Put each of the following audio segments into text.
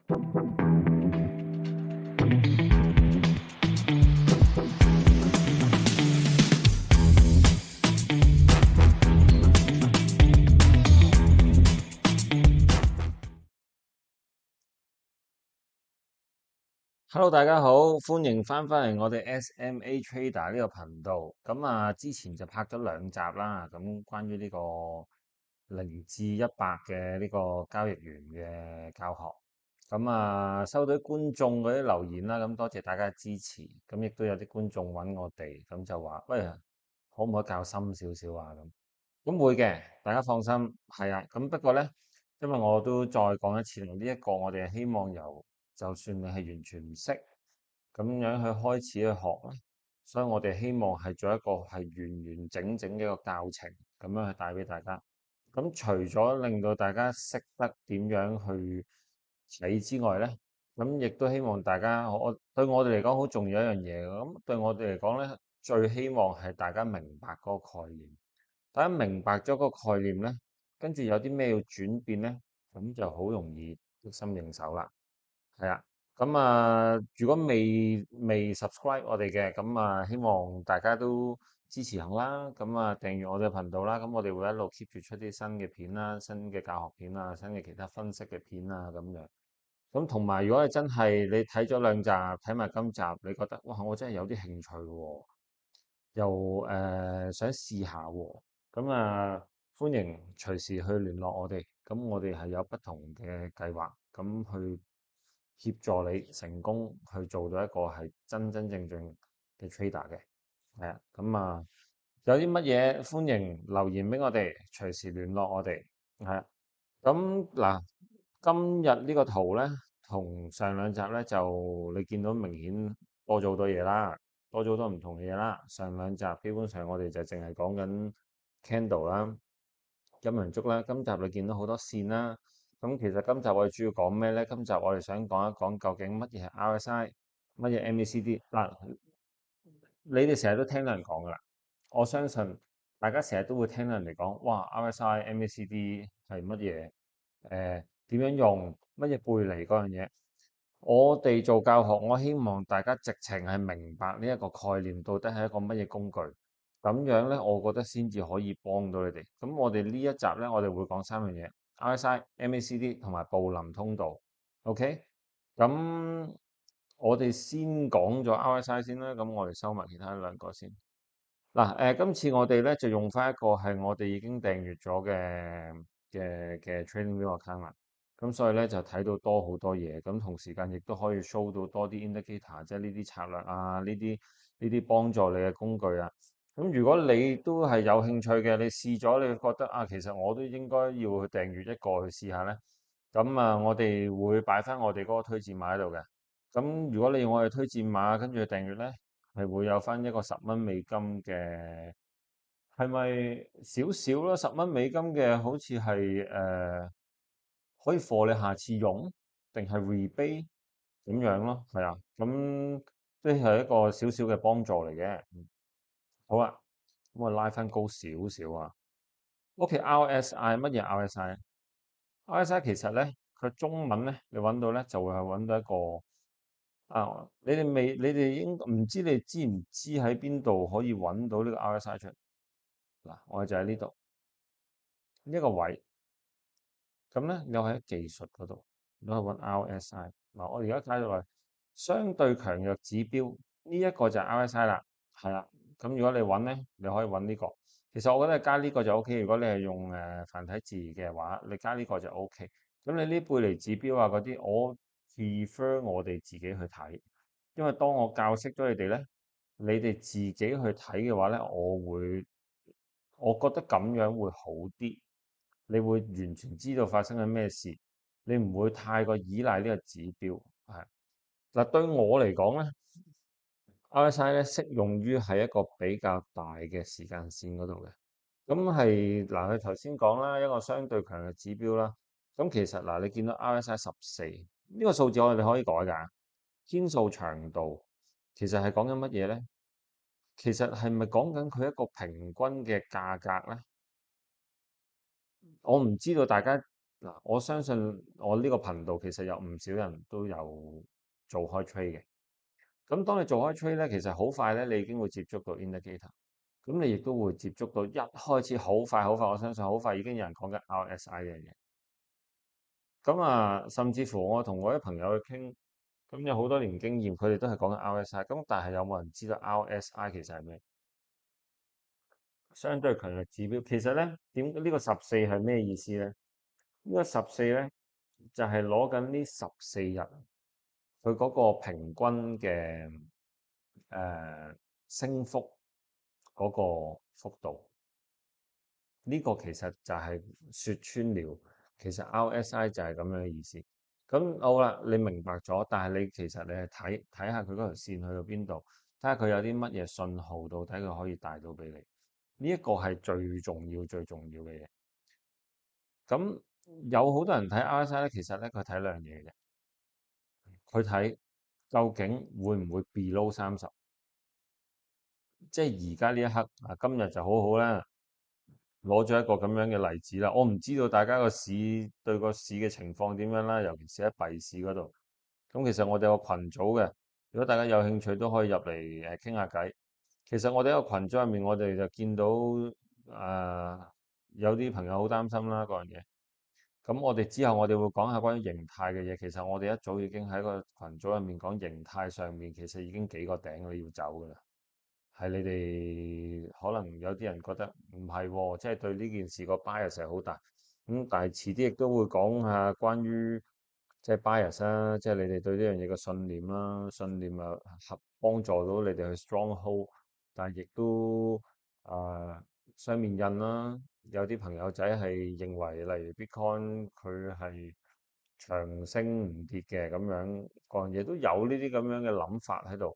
Hello，大家好，歡迎翻嚟我哋 SMA Trader 呢個頻道。咁啊，之前就拍咗兩集啦，咁關於呢個0至100嘅呢個交易員嘅教學。咁啊，收到啲觀眾嗰啲留言啦，咁多謝大家嘅支持。咁亦都有啲觀眾揾我哋，咁就話喂，可唔可以教深少少啊？咁會嘅，大家放心。係啊，咁不過呢，因為我都再講一次，呢一個我哋係希望由就算你係完全唔識，咁樣去開始去學咧，所以我哋希望係做一個係完完整整嘅一個教程，咁樣去帶俾大家。咁除咗令到大家識得點樣去睇之外咧，咁亦都希望大家，對我哋嚟講好重要一樣嘢。咁對我哋嚟講咧，最希望係大家明白嗰個概念。大家明白咗個概念咧，跟住有啲咩要轉變咧，咁就好容易得心應手啦。係啊，咁啊，如果未 subscribe 我哋嘅，咁啊，希望大家都支持下啦。咁啊，訂閱我哋嘅頻道啦。咁我哋會一路 keep 住出啲新嘅片啦，新嘅教學片啊，新嘅其他分析嘅片啊，咁樣。咁同埋，如果係真係你睇咗兩集，睇埋今集，你覺得哇，我真係有啲興趣喎，又想試下喎，咁啊，歡迎隨時去聯絡我哋。咁我哋係有不同嘅計劃，咁去協助你成功去做到一個係真真正正嘅 trader 嘅。係啊，咁啊，有啲乜嘢歡迎留言俾我哋，隨時聯絡我哋。係啊，咁嗱，今日呢個圖咧，同上兩集咧就你見到明顯多咗好多嘢啦。多咗好多唔同嘅嘢啦。上兩集基本上我哋就淨係講緊 candle 啦、金銀燭啦。今集你見到好多線啦。咁其實今集我哋主要講咩咧？今集我哋想講一講究竟乜嘢係 RSI，乜嘢 MACD。嗱，你哋成日都聽到人講噶啦，我相信大家成日都會聽到人哋講，哇，RSI、MACD 係乜嘢？點樣用？乜嘢背離嗰樣嘢？我哋做教學，我希望大家直情係明白呢一個概念到底係一個乜嘢工具，咁樣咧，我覺得先至可以幫到你哋。咁我哋呢一集咧，我哋會講三樣嘢：RSI、MACD 同埋布林通道。OK，咁我哋先講咗 RSI 先啦，咁我哋收埋其他兩個先。嗱，今次我哋咧就用翻一個係我哋已經訂閱咗嘅 TradingView account 啦。咁所以咧就睇到多好多嘢，咁同時間亦都可以 show 到多啲 indicator，即係呢啲策略啊，呢啲幫助你嘅工具啊。咁如果你都係有興趣嘅，你試咗你覺得啊，其實我都應該要去訂閱一個去試下咧。咁啊，我哋會擺翻我哋嗰個推薦碼喺度嘅。咁如果你用我哋推薦碼跟住去訂閱咧，係會有翻一個10蚊美金嘅，係咪少少啦？10蚊美金嘅好似係可以貨你下次用，定係 rebate 咁樣咯？係啊，咁都係一個少少嘅幫助嚟嘅。好啊，咁我拉翻高少少啊。OK，RSI 乜嘢 RSI？RSI 其實咧，佢中文咧，你揾到咧就會係揾到一個啊。你哋應唔知你知唔知喺邊度可以揾到呢個 RSI 出嚟？嗱，我哋就喺呢度呢一個位。咁咧，你喺技術嗰度，你可以揾 RSI。嗱，我而家加咗落去相對強弱指標，呢一個就係 RSI 啦。係啦，咁如果你揾咧，你可以揾呢個。其實我覺得加呢個就 OK。如果你係用繁體字嘅話，你加呢個就 OK。咁你呢背離指標啊嗰啲，我 prefer 我哋自己去睇，因為當我教識咗你哋咧，你哋自己去睇嘅話咧，我覺得咁樣會好啲。你會完全知道發生緊咩事，你唔會太過依賴呢個指標。係嗱，對我嚟講咧，RSI 咧適用於係一個比較大嘅時間線嗰度嘅。咁係嗱，佢頭先講啦，一個相對強嘅指標啦。咁其實嗱，你見到 RSI 14呢個數字，我哋可以改㗎。天數長度其實係講緊乜嘢咧？其實係咪講緊佢一個平均嘅價格咧？我唔知道大家嗱，我相信我呢個頻道其實有唔少人都有做開 trade 嘅。咁當你做開 trade 咧，其實好快咧，你已經會接觸到 indicator。咁你亦都會接觸到一開始好快好快，我相信好快已經有人講緊 RSI 嘅嘢。咁啊，甚至乎我同我啲朋友去傾，咁有好多年經驗，佢哋都係講緊 RSI。咁但係有冇人知道 RSI 其實係咩？相對強弱指標。其實咧，呢個十四係咩意思咧？呢個十四咧就係攞緊呢14日佢嗰個平均嘅升幅嗰個幅度。呢個其實就係説穿了，其實 RSI 就係咁樣嘅意思。咁好啦，你明白咗，但係你其實你係睇下佢嗰條線去到邊度，睇下佢有啲乜嘢信號，到底佢可以帶到俾你。呢一個係最重要、最重要嘅嘢。咁有好多人睇 RSI 咧，其實咧佢睇兩樣嘢嘅，佢睇究竟會唔會 below 30，即係而家呢一刻啊，今日就好好啦。攞咗一個咁樣嘅例子啦，我唔知道大家個市對個市嘅情況點樣啦，尤其是喺幣市嗰度。咁其實我哋有個群組嘅，如果大家有興趣都可以入嚟傾下偈。其實我哋一個群組入面，我哋就見到有啲朋友好擔心啦嗰樣嘢。咁我哋之後我哋會講下關於形態嘅嘢。其實我哋一早已經喺個群組入面講形態上面，其實已經幾個頂你要走㗎啦。係你哋可能有啲人覺得唔係喎，即係對呢件事個 bias 係好大。咁但係遲啲亦都會講下關於即係 bias 啦，即係你哋對呢樣嘢嘅信念啦，信念啊合幫助到你哋去 stronghold，但係亦都雙面印啦。有啲朋友仔係認為，例如 Bitcoin 佢係長升唔跌嘅咁樣，各樣嘢都有呢啲咁樣嘅諗法喺度。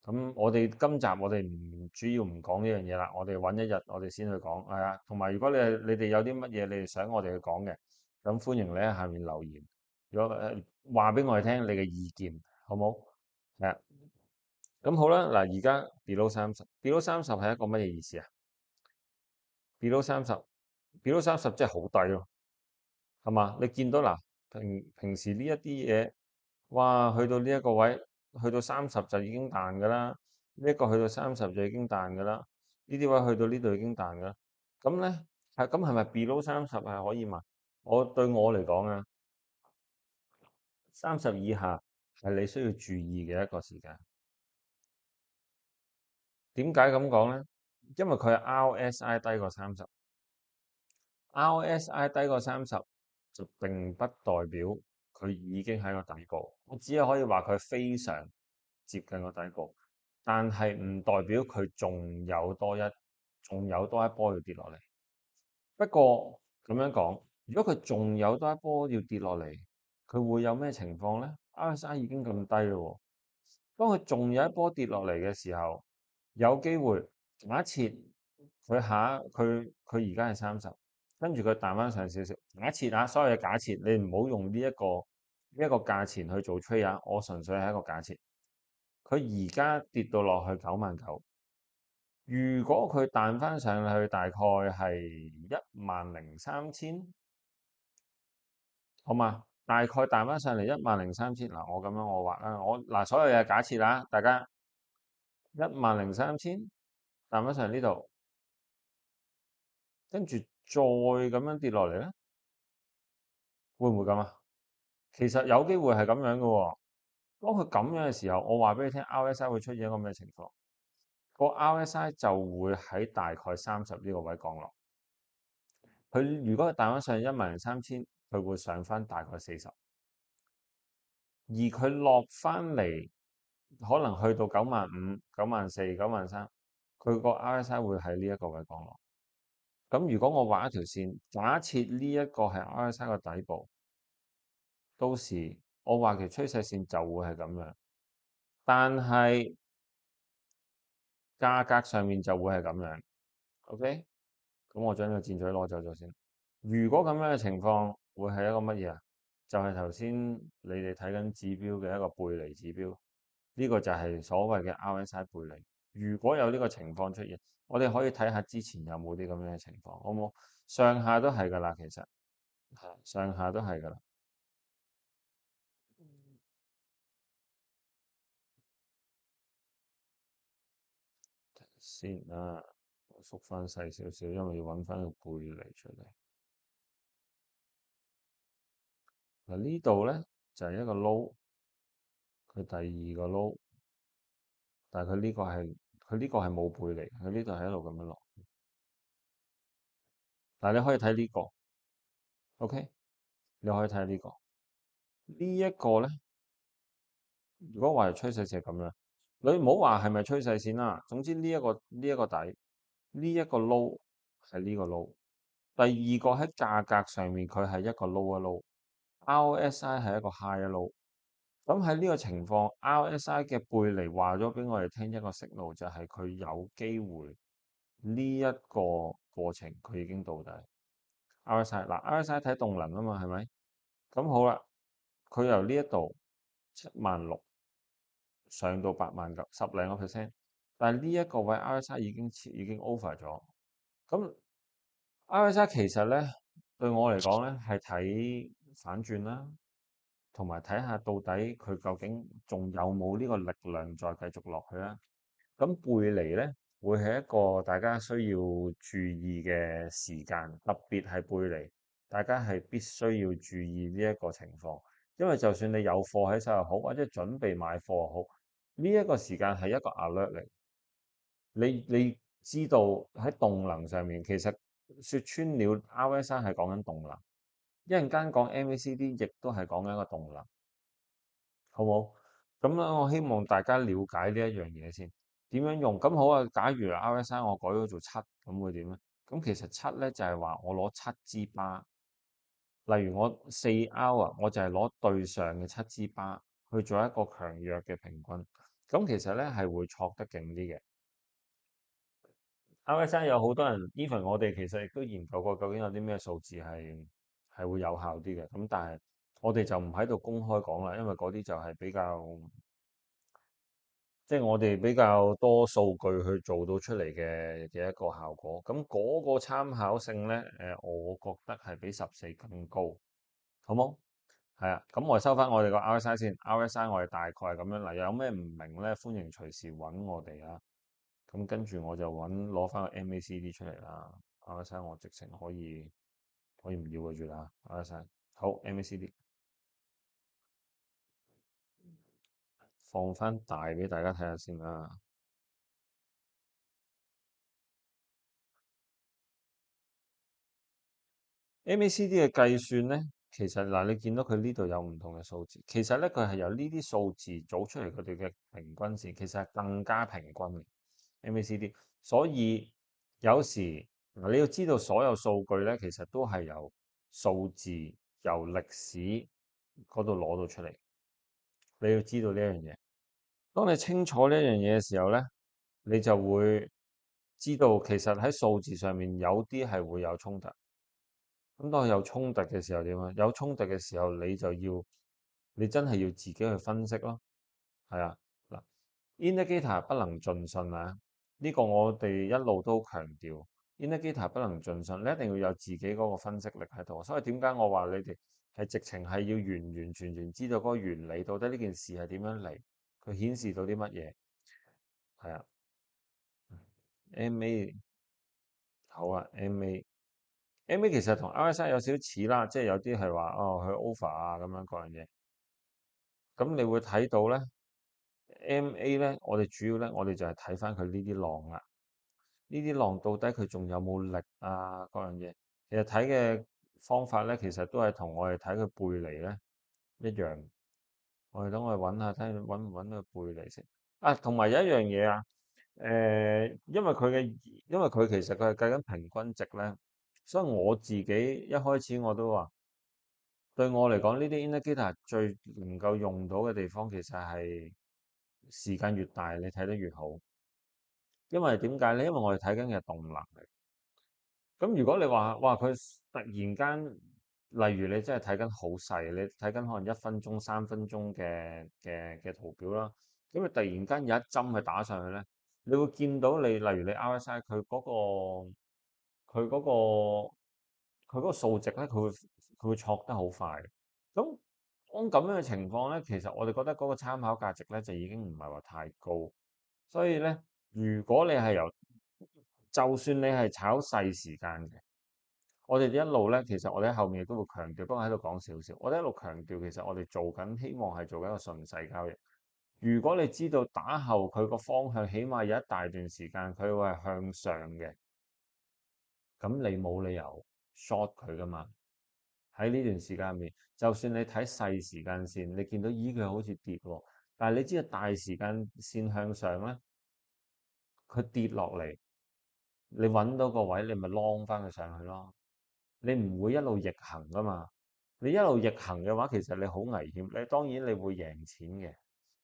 咁我哋今集我哋唔主要唔講呢樣嘢啦，我哋揾一日我哋先去講，係啊。同埋如果你哋有啲乜嘢你哋想我哋去講嘅，咁歡迎你喺下面留言，如果話俾我哋聽你嘅意見，好冇？係啊，咁好啦，嗱而家 below 30係一個乜嘢意思啊？below 30即係好低咯，係嘛？你見到嗱平時呢一啲嘢。哇，去到呢一個位，去到30就已經彈㗎啦。呢一個去到30就已經彈㗎啦。呢啲位去到呢度已經彈㗎啦。咁咧咁係咪 below 30係可以買？對我嚟講啊，30以下係你需要注意嘅一個時間。點解咁講咧？因為佢係 RSI 低過30，RSI 低過30就並不代表佢已經喺個底部。我只係可以話佢非常接近個底部，但係唔代表佢仲有多一波要跌落嚟。不過咁樣講，如果佢仲有多一波要跌落嚟，佢會有咩情況呢？RSI 已經咁低咯喎，當佢仲有一波跌落嚟嘅時候，有機會假設佢而家係30，跟住佢彈翻上少少。假設啊，所有嘅假設，你唔好用呢一個價錢去做 trade 啊，我純粹係一個假設。佢而家跌到落去99000，如果佢彈翻上去大概係13000，好嘛？大概彈翻上嚟13000，嗱我咁樣我畫啦，嗱所有嘢假設啦，大家13000彈翻上嚟呢度，跟住再咁樣跌落嚟咧，會唔會咁啊？其實有機會係咁樣嘅喎。當佢咁樣嘅時候，我話俾你聽，RSI 會出現一個咩情況？個 RSI 就會喺大概30呢個位降落。佢如果彈翻上13000，佢會上翻大概40，而佢落翻嚟可能去到95000、94000、93000，佢個 RSI 會喺呢一個位降落。咁如果我畫一條線，假設呢一個係 RSI 個底部，到時我畫條趨勢線就會係咁樣，但係價格上面就會係咁樣。OK，咁我將個箭嘴攞走咗先。如果咁樣嘅情況，會係一個乜嘢啊？就係頭先你哋睇緊指標嘅一個背離指標，呢個就係所謂嘅 RSI 背離。如果有呢個情況出現，我哋可以睇下之前有冇啲咁樣嘅情況，好唔好？上下都係㗎啦，其實係上下都係㗎啦。先啊，我縮翻細少少，因為要揾翻個背離出嚟。嗱呢度咧就係、一個撈，佢第二個撈，但係佢呢個係冇背離，佢呢度係一路咁樣落。但係你可以睇呢個，OK，你可以睇下呢個。呢一個咧，如果話係趨勢就係咁樣，你唔好話係咪趨勢線啦。總之呢一個底，呢一個撈係呢個撈。第二個喺價格上面佢係一個撈一撈，RSI 係一個 high 一撈。咁喺呢個情況，RSI 嘅背離話咗俾我哋聽一個息路，就係佢有機會呢一個過程佢已經到底。RSI 嗱，RSI 睇動能啊嘛，係咪？咁好啦，佢由呢一度76000上到89000，十零個 percent，但係呢一個位 RSI 已經 over 咗。咁 RSI 其實咧對我嚟講咧係睇反轉啦。同埋睇下到底佢究竟仲有冇呢個力量再繼續落去啦。咁背離咧會係一個大家需要注意嘅時間，特別係背離，大家係必須要注意呢一個情況，因為就算你有貨喺手又好，或者準備買貨又好，呢一個時間係一個 alert 嚟。你知道喺動能上面，其實説穿了 RSI 係講緊動能，一陣間講 MACD 亦都係講緊一個動能。好冇？咁咧，我希望大家了解呢一樣嘢先，點樣用？咁好啊，假如 RSI 我改咗做七，咁會點咧？咁其實七咧就係話我攞七支巴，例如我4 hour，我就係攞對上嘅七支巴去做一個強弱嘅平均。咁其實咧係會錯得勁啲嘅。RSI 有好多人，even 我哋其實亦都研究過，究竟有啲咩數字係會有效啲嘅。咁但係我哋就唔喺度公開講啦，因為嗰啲就係比較。即係我哋比較多數據去做到出嚟嘅一個效果，咁嗰個參考性咧，我覺得係比14更高，好冇？係啊，咁我收翻我哋個 RSI 先，RSI 我哋大概係咁樣。嗱，有咩唔明咧，歡迎隨時揾我哋啊。咁跟住我就攞翻個 MACD 出嚟啦，RSI 我直情可以唔要嘅住啦，RSI 好 MACD 放翻大俾大家睇下先啦。MACD 嘅計算咧，其實嗱，你見到佢呢度有唔同嘅數字，其實咧佢係由呢啲數字組出嚟，佢哋嘅平均線其實係更加平均嘅 MACD。所以有時嗱，你要知道所有數據咧，其實都係由數字由歷史嗰度攞到出嚟。你要知道呢一樣嘢。當你清楚呢一樣嘢嘅時候咧，你就會知道其實喺數字上面有啲係會有衝突。咁當有衝突嘅時候點啊？有衝突嘅時候，你真係要自己去分析咯。係啊，嗱，indicator 不能盡信啊。呢個我哋一路都強調，indicator 不能盡信，你一定要有自己嗰個分析力喺度。所以點解我話你哋係直情係要完完全全知道嗰個原理，到底呢件事係點樣嚟，佢顯示到啲乜嘢？係啊，MA 好啊，MA 其實同 RSI 有少少似啦，即係有啲係話哦佢 over 啊咁樣嗰樣嘢。咁你會睇到咧，MA 咧，我哋主要咧，我哋就係睇翻佢呢啲浪啦。呢啲浪到底佢仲有冇力啊？嗰樣嘢，其實睇嘅方法咧，其實都係同我哋睇佢背離咧一樣。我哋揾下睇揾唔揾到佢背離先。啊，同埋有一樣嘢啊，因為佢其實佢係計緊平均值咧，所以我自己一開始我都話。對我嚟講，呢啲 indicator 最能夠用到嘅地方，其實係時間越大，你睇得越好。因為點解咧？因為我哋睇緊嘅動能嚟。咁如果你話哇，佢突然間，例如你真係睇緊好細，你睇緊可能1分鐘、3分鐘嘅圖表啦，咁你突然間有一針去打上去咧，你會見到例如你 RSI 佢嗰個數值咧，佢會佢會錯得好快。咁當咁樣嘅情況咧，其實我哋覺得嗰個參考價值咧就已經唔係話太高。所以咧，如果你係就算你係炒細時間嘅，我哋一路咧，其實我哋喺後面亦都會強調，不過喺度講少少。我哋一路強調，其實我哋做緊，希望係做緊一個順勢交易。如果你知道打後佢個方向，起碼有一大段時間佢會係向上嘅，咁你冇理由 short 佢噶嘛。喺呢段時間入面，就算你睇細時間線，你見到咦佢好似跌喎，但係你知道大時間線向上咧，佢跌落嚟，你揾到個位，你咪 long 翻佢上去咯。你唔會一路逆行噶嘛。你一路逆行嘅話，其實你好危險。你當然你會贏錢嘅，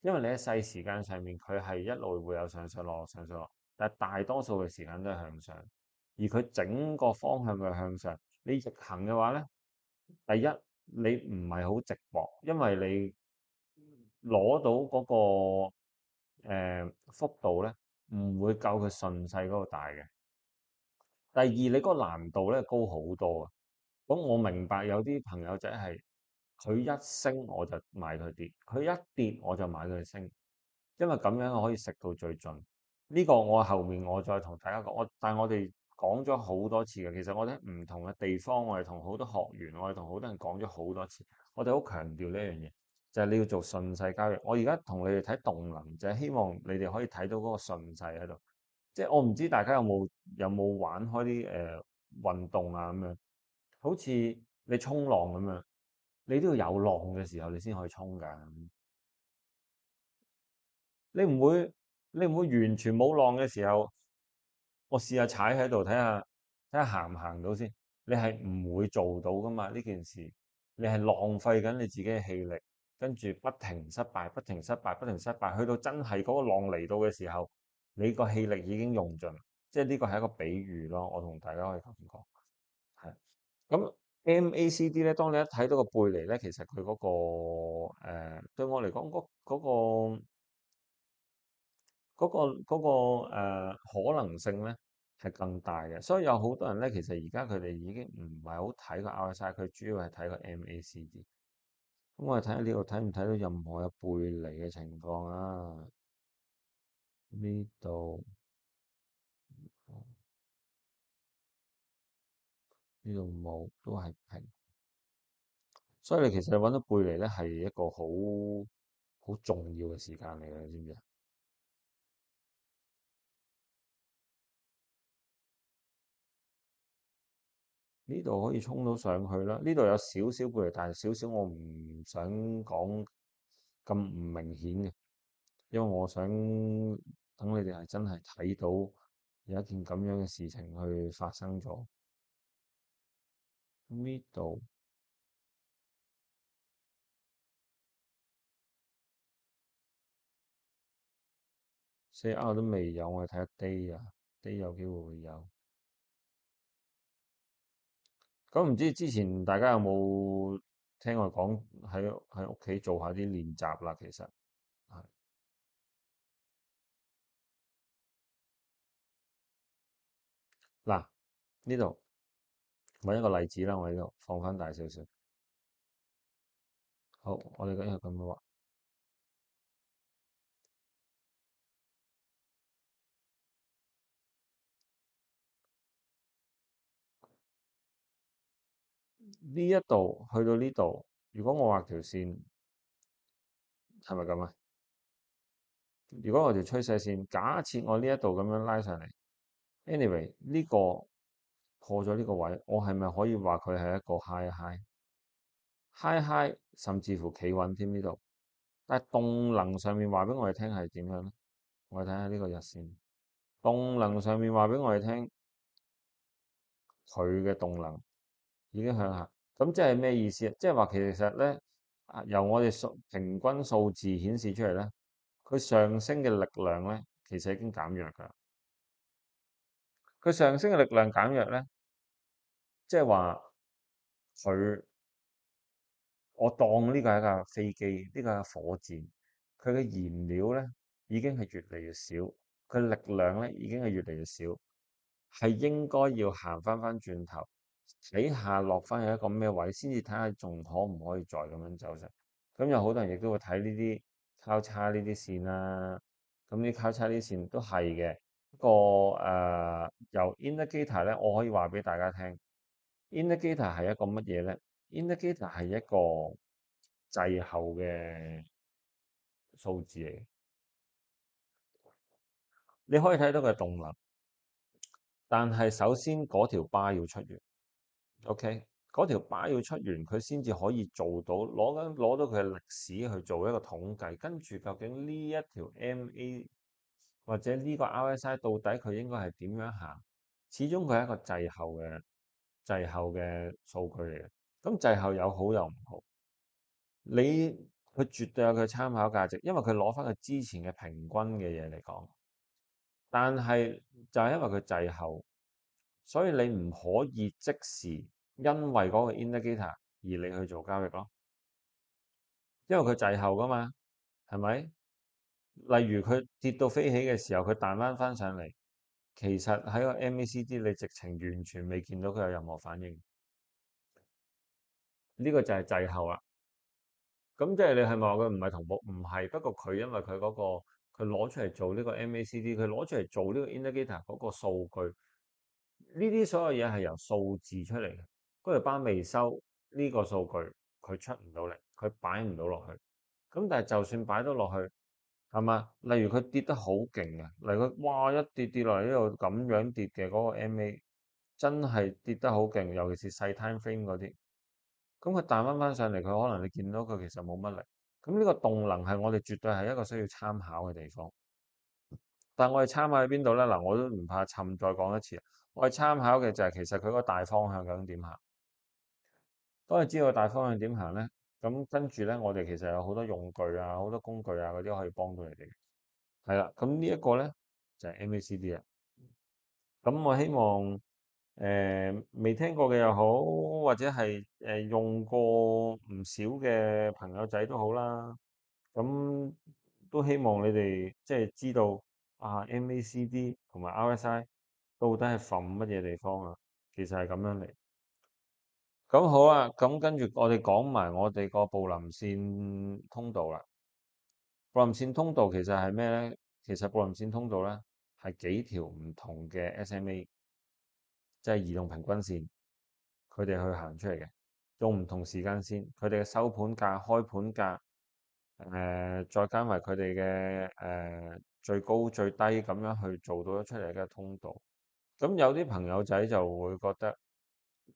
因為你喺細時間上面佢係一路會有上上落落上上落，但係大多數嘅時間都係向上，而佢整個方向嘅向上。你逆行嘅話咧，第一你唔係好直博，因為你攞到嗰個幅度咧，唔會夠佢順勢嗰個大嘅。第二你嗰個難度咧高好多啊。咁我明白有啲朋友仔係佢一升我就買佢跌，佢一跌我就買佢升，因為咁樣可以食到最盡。呢個我後面我再同大家講，但係我哋講咗好多次嘅，其實我哋喺唔同嘅地方，我哋同好多學員，我哋同好多人講咗好多次，我哋好強調呢樣嘢，就係你要做順勢交易。我而家同你哋睇動能，就係希望你哋可以睇到嗰個順勢喺度。即係我唔知大家有冇玩開啲運動啊咁樣。好似你衝浪咁樣，你都要有浪嘅時候，你先可以衝㗎。你唔會，你唔會完全冇浪嘅時候，我試下踩喺度睇下行唔行到先。你係唔會做到㗎嘛？呢件事，你係浪費緊你自己嘅氣力，跟住不停失敗，不停失敗，不停失敗，去到真係嗰個浪嚟到嘅時候，你個氣力已經用盡。即係呢個係一個比喻咯，我同大家可以咁講。係。咁 MACD 咧，當你一睇到個背離咧，其實佢嗰個對我嚟講，嗰個可能性咧係更大嘅。所以有好多人咧，其實而家佢哋已經唔係好睇個 RSI，佢主要係睇個 MACD。咁我哋睇下呢度睇唔睇到任何嘅背離嘅情況啊？呢度呢度冇，都係平。所以你其實揾到背離咧，係一個好重要嘅時間嚟嘅，你知唔知啊？呢度可以衝到上去啦，呢度有少少背離，但係少少我唔想講咁唔明顯嘅，因為我想等你哋係真係睇到有一件咁樣嘅事情去發生咗。呢度4R 都未有，我哋睇下 day 啊，day 有機會會有。咁唔知之前大家有冇聽我講喺屋企做下啲練習啦？其實係嗱，呢度揾一個例子啦，我呢度放翻大少少。好，我哋今日咁樣話。呢一度去到呢度，如果我畫條線，係咪咁啊？如果我條趨勢線，假設我呢一度咁樣拉上嚟，anyway 呢個破咗呢個位，我係咪可以話佢係一個 high high 甚至乎企穩添呢度？但係動能上面話俾我哋聽係點樣咧？我哋睇下呢個日線，動能上面話俾我哋聽，佢嘅動能已經向下，咁即係咩意思啊？即係話其實咧，由我哋平均數字顯示出嚟咧。佢上升嘅力量咧，其實已經減弱㗎。佢上升嘅力量減弱咧，即係話佢，我當呢個係一架飛機，呢個係火箭，佢嘅燃料咧已經係越嚟越少，佢力量咧已經係越嚟越少，係應該要行翻轉頭。睇下落翻去一個咩位，先至睇下仲可唔可以再咁樣走上。咁有好多人亦都會睇呢啲交叉呢啲線啦。咁呢交叉呢啲線都係嘅。不過由 indicator 咧，我可以話俾大家聽，indicator 係一個乜嘢咧？indicator 係一個滯後嘅數字嚟嘅。你可以睇到佢嘅動能，但係首先嗰條巴要出完。OK，嗰條巴要出完，佢先至可以做到攞到佢嘅歷史去做一個統計，跟住究竟呢一條 MA 或者呢個 RSI 到底佢應該係點樣行？始終佢係一個滯後嘅數據嚟嘅。咁滯後有好有唔好，你佢絕對有佢參考價值，因為佢攞翻佢之前嘅平均嘅嘢嚟講。但係就係因為佢滯後，所以你唔可以即時因為嗰個 indicator 而你去做交易咯，因為佢滯後噶嘛，係咪？例如佢跌到飛起嘅時候，佢彈翻上嚟，其實喺個 MACD 你直情完全未見到佢有任何反應，呢個就係滯後啦。咁即係你係咪話佢唔係同步？唔係，不過佢因為佢嗰個佢攞出嚟做呢個 MACD，佢攞出嚟做呢個 indicator 嗰個數據。呢啲所有嘢係由數字出嚟嘅，嗰條班未收呢個數據，佢出唔到嚟，佢擺唔到落去。咁但係就算擺到落去，係嘛？例如佢跌得好勁啊，例如佢哇一跌落嚟呢度咁樣跌嘅嗰個 MA，真係跌得好勁，尤其是細 time frame 嗰啲。咁佢彈翻上嚟，佢可能你見到佢其實冇乜力。咁呢個動能係我哋絕對係一個需要參考嘅地方。但我哋參考喺邊度咧？嗱，我都唔怕沉，再講一次。我哋參考嘅就係其實佢個大方向究竟點行。當你知道大方向點行咧，咁跟住咧，我哋其實有好多用具啊、好多工具啊嗰啲可以幫到你哋。係啦，咁呢一個咧就係 MACD 啊。咁我希望未聽過嘅又好，或者係用過唔少嘅朋友仔都好啦。咁都希望你哋即係知道啊 MACD 同埋 RSI 到底係瞓乜嘢地方啊？其實係咁樣嚟。咁好啊，咁跟住我哋講埋我哋個布林線通道啦。布林線通道其實係咩咧？其實布林線通道咧係幾條唔同嘅 SMA，即係移動平均線，佢哋去行出嚟嘅，用唔同時間線，佢哋嘅收盤價、開盤價。再加埋佢哋嘅最高最低咁樣去做到咗出嚟嘅通道。咁有啲朋友仔就會覺得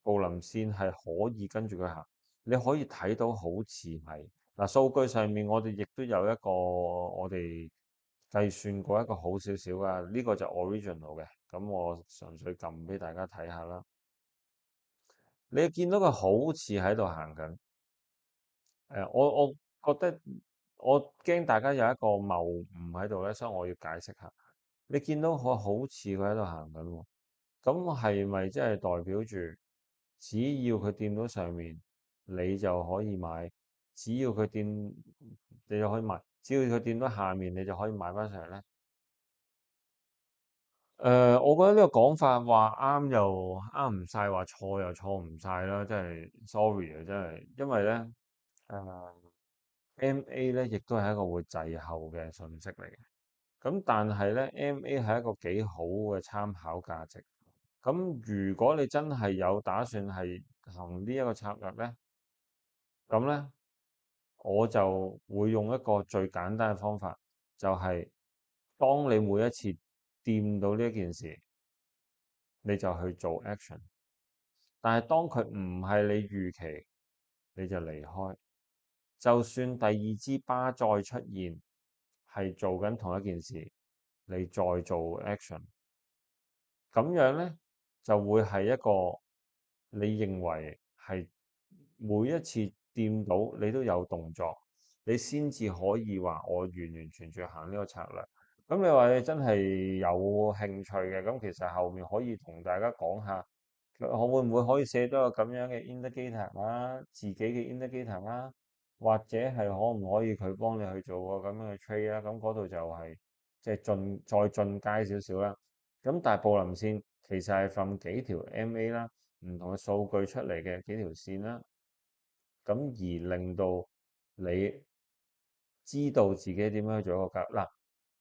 布林線係可以跟住佢行，你可以睇到好似係嗱數據上面，我哋亦都有一個我哋計算過一個好少少啊，呢個就 original 嘅，咁我純粹撳俾大家睇下啦。你見到佢好似喺度行緊。我覺得我驚大家有一個謬誤喺度咧，所以我要解釋下。你見到佢好似佢喺度行緊喎，咁係咪即係代表住只要佢掂到上面，你就可以買；只要佢掂，你就可以買；只要佢掂到下面，你就可以買翻上嚟咧？我覺得呢個講法話啱又啱唔晒，話錯又錯唔晒啦，真係 sorry 啊，真係，因為咧MA 咧，亦都係一個會滯後嘅信息嚟嘅。咁但係咧，MA 係一個幾好嘅參考價值。咁如果你真係有打算係行呢一個策略咧，咁咧我就會用一個最簡單嘅方法，就係當你每一次掂到呢一件事，你就去做 action。但係當佢唔係你預期，你就離開。就算第二支巴再出現，係做緊同一件事，你再做 action，咁樣咧就會係一個你認為係每一次掂到你都有動作，你先至可以話我完完全全行呢個策略。咁你話你真係有興趣嘅，咁其實後面可以同大家講下，我會唔會可以寫多個咁樣嘅 indicator 啦，自己嘅 indicator 啦，或者係可唔可以佢幫你去做個咁樣嘅 trade 啦？咁嗰度就係即係再進階少少啦。咁但係布林線其實係分幾條 MA 啦，唔同嘅數據出嚟嘅幾條線啦，咁而令到你知道自己點樣去做一個交易。嗱，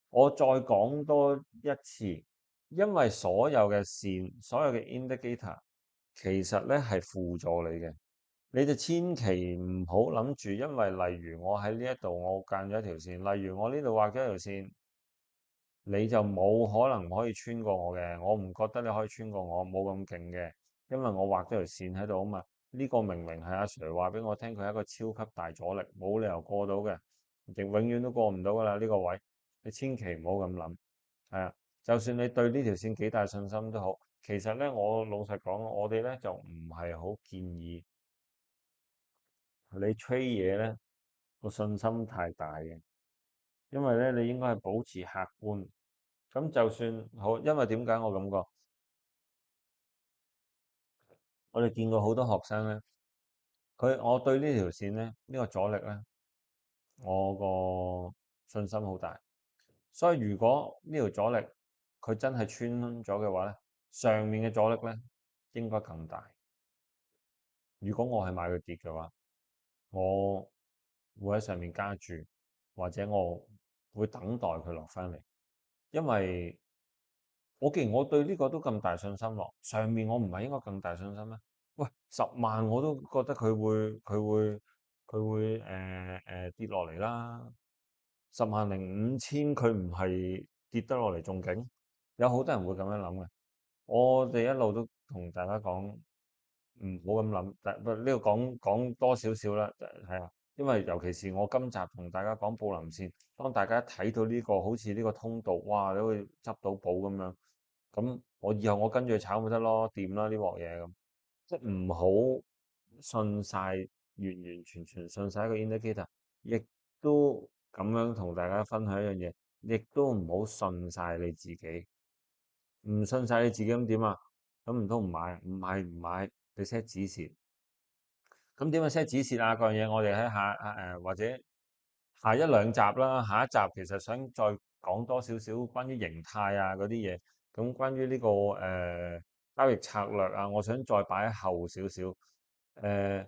我再講多一次，因為所有嘅線，所有嘅 indicator 其實咧係輔助你嘅，你就千祈唔好諗住，因為例如我喺呢一度我間咗一條線，例如我呢度畫咗一條線。你就冇可能可以穿過我嘅，我唔覺得你可以穿過我，冇咁勁嘅，因為我畫咗條線喺度啊嘛。呢個明明係阿 Sir 話俾我聽，佢係一個超級大阻力，冇理由過到嘅，亦永遠都過唔到噶啦呢個位。你千祈唔好咁諗，係啊，就算你對呢條線幾大信心都好，其實咧我老實講，我哋咧就唔係好建議你吹嘢咧個信心太大嘅，因為咧你應該係保持客觀。咁就算好，因為點解我咁講？我哋見過好多學生咧，我對呢條線咧，呢個阻力咧，我個信心好大。所以如果呢條阻力佢真係穿咗嘅話咧，上面嘅阻力咧應該更大。如果我係買佢跌嘅話，我會喺上面加注，或者我會等待佢落翻嚟，因為我既然我對呢個都咁大信心咯，上面我唔係應該更大信心咩？喂，10萬我都覺得佢會跌落嚟啦，10.5千佢唔係跌得落嚟仲勁，有好多人會咁樣諗嘅。我哋一路都同大家講唔好咁諗，但不呢個講多少少啦，係啊，因為尤其是我今集同大家講布林線，當大家睇到呢個好似呢個通道，哇，你會執到寶咁樣。咁我以後我跟住去炒咪得咯，掂啦呢鑊嘢咁，即係唔好信晒，完完全全信晒一個 indicator，亦都咁樣同大家分享一樣嘢，亦都唔好信晒你自己，唔信晒你自己咁點啊？咁唔通唔買？唔買，你 set 止蝕。咁點樣 set 止蝕啊？嗰樣嘢我哋喺或者下一兩集啦，下一集其實想再講多少少關於形態啊嗰啲嘢，咁關於呢個交易策略啊，我想再擺喺後少少。誒，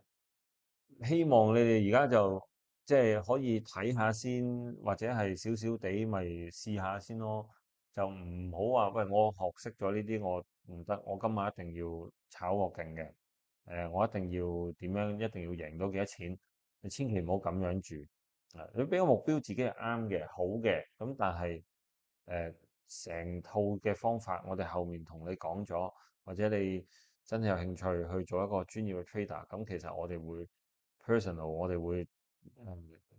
希望你哋而家就即係可以睇下先，或者係少少地咪試下先咯，就唔好話喂，我學識咗呢啲我唔得，我今晚一定要炒個勁嘅。我一定要點樣，一定要贏到幾多錢，你千祈唔好咁樣住。你俾個目標自己係啱嘅，好嘅，咁但係成套嘅方法，我哋後面同你講咗，或者你真係有興趣去做一個專業嘅 trader，咁其實我哋會 personal，我哋會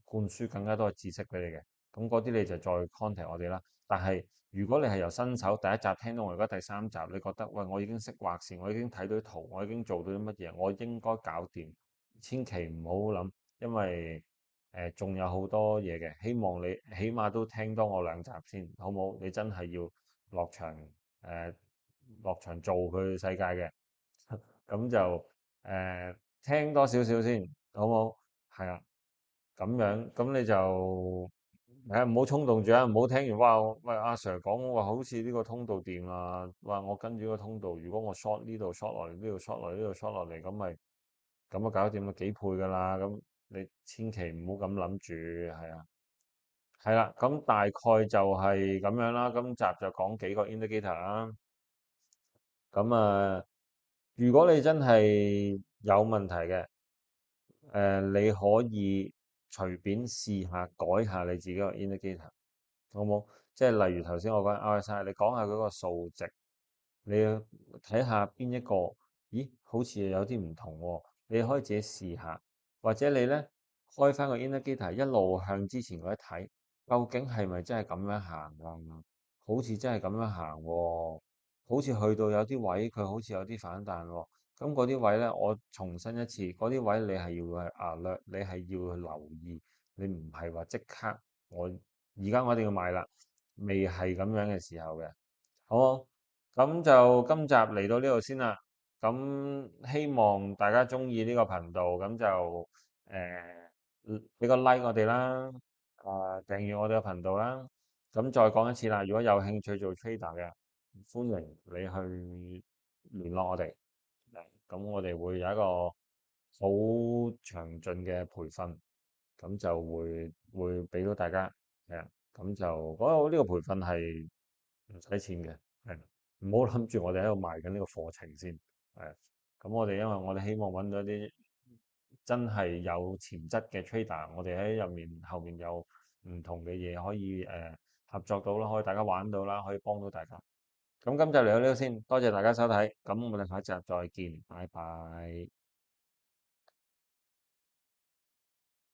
灌輸更加多嘅知識俾你嘅。咁嗰啲你就再 contact 我哋啦。但係如果你係由新手第一集聽到我而家第三集，你覺得喂，我已經識畫線，我已經睇到啲圖，我已經做到啲乜嘢，我應該搞掂，千祈唔好諗，因為仲有好多嘢嘅，希望你起碼都聽多我兩集先，好冇？你真係要落場誒落場做佢世界嘅，咁就聽多少少先，好冇？係啊，咁樣咁你就唔好衝動住啊，唔好聽完哇喂阿 Sir 講話好似呢個通道掂啊，話我跟住個通道，如果我 short 呢度 short 落嚟，呢度 short 落嚟，呢度 short 落嚟，咁咪咁啊搞掂啦，幾倍噶啦，咁你千祈唔好咁諗住，係啊，係啦，咁大概就係咁樣啦，今集就講幾個 indicator 啦，咁如果你真係有問題嘅，你可以隨便試下改下你自己個 indicator。好冇？即係例如頭先我講 RSI，你講下嗰個數值，你要睇下邊一個，咦，好似有啲唔同喎，你可以自己試下，或者你咧開翻個 indicator 一路向之前嗰一睇，究竟係咪真係咁樣行啊？好似真係咁樣行喎，好似去到有啲位佢好似有啲反彈喎，咁嗰啲位咧，我重申一次，嗰啲位你係要去你係要去留意，你唔係話即刻我。而家我一定要買啦，未係咁樣嘅時候嘅，好冇？咁就今集嚟到呢度先啦。咁希望大家中意呢個頻道，咁就俾個 like 我哋啦，訂閱我哋個頻道啦。咁再講一次啦，如果有興趣做 trader 嘅，歡迎你去聯絡我哋。咁我哋會有一個好詳盡嘅培訓，咁就會俾到大家，係啊，咁就嗰個呢個培訓係唔使錢嘅，係唔好諗住我哋喺度賣緊呢個課程先，係咁我哋因為我哋希望揾到一啲真係有潛質嘅 trader，我哋喺入面後面有唔同嘅嘢可以合作到啦，可以大家玩到啦，可以幫到大家。咁今集嚟到呢度先，多謝大家收睇，咁我哋下一集再見，拜拜。